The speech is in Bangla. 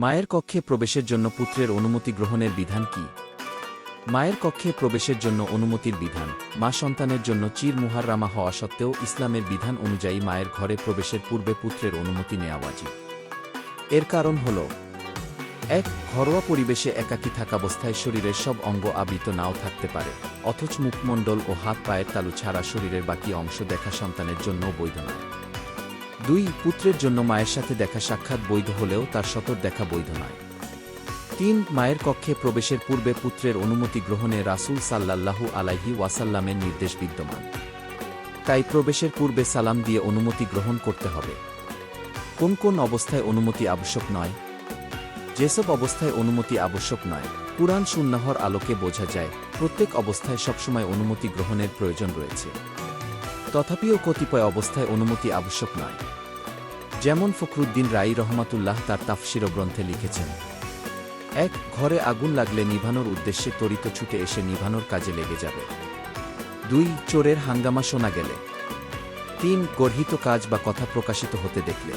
মায়ের কক্ষে প্রবেশের জন্য পুত্রের অনুমতি গ্রহণের বিধান কি? মায়ের কক্ষে প্রবেশের জন্য অনুমতির বিধান। মা সন্তানের জন্য চির মুহাররামা হওয়া সত্ত্বেও ইসলামের বিধান অনুযায়ী মায়ের ঘরে প্রবেশের পূর্বে পুত্রের অনুমতি নেওয়া ওয়াজিব। এর কারণ হল: ১. ঘরোয়া পরিবেশে একাকী থাকাবস্থায় শরীরের সব অঙ্গ আবৃত নাও থাকতে পারে, অথচ মুখমণ্ডল ও হাত পায়ের তালু ছাড়া শরীরের বাকি অংশ দেখা সন্তানের জন্যও বৈধ নয়। ২. পুত্রের জন্য মায়ের সাথে দেখা সাক্ষাৎ বৈধ হলেও তার সতর দেখা বৈধ নয়। ৩. মায়ের কক্ষে প্রবেশের পূর্বে পুত্রের অনুমতি গ্রহণে রাসূল সাল্লাল্লাহু আলাইহি ওয়াসাল্লামের নির্দেশ বিদ্যমান। তাই প্রবেশের পূর্বে সালাম দিয়ে অনুমতি গ্রহণ করতে হবে। কোন কোন অবস্থায় অনুমতি আবশ্যক নয়? যেসব অবস্থায় অনুমতি আবশ্যক নয়, কুরআন সুন্নাহর আলোকে বোঝা যায় প্রত্যেক অবস্থায় সবসময় অনুমতি গ্রহণের প্রয়োজন রয়েছে। তথাপিও কতিপয় অবস্থায় অনুমতি আবশ্যক নয়। যেমন ফখরুদ্দীন রায়ী রহমাতুল্লাহ তার তাফসীর গ্রন্থে লিখেছেন: ১. ঘরে আগুন লাগলে নিভানোর উদ্দেশ্যে ত্বরিত ছুটে এসে নিভানোর কাজে লেগে যাবে। ২. চোরের হাঙ্গামা শোনা গেলে। ৩. গর্হিত কাজ বা কথা প্রকাশিত হতে দেখলে।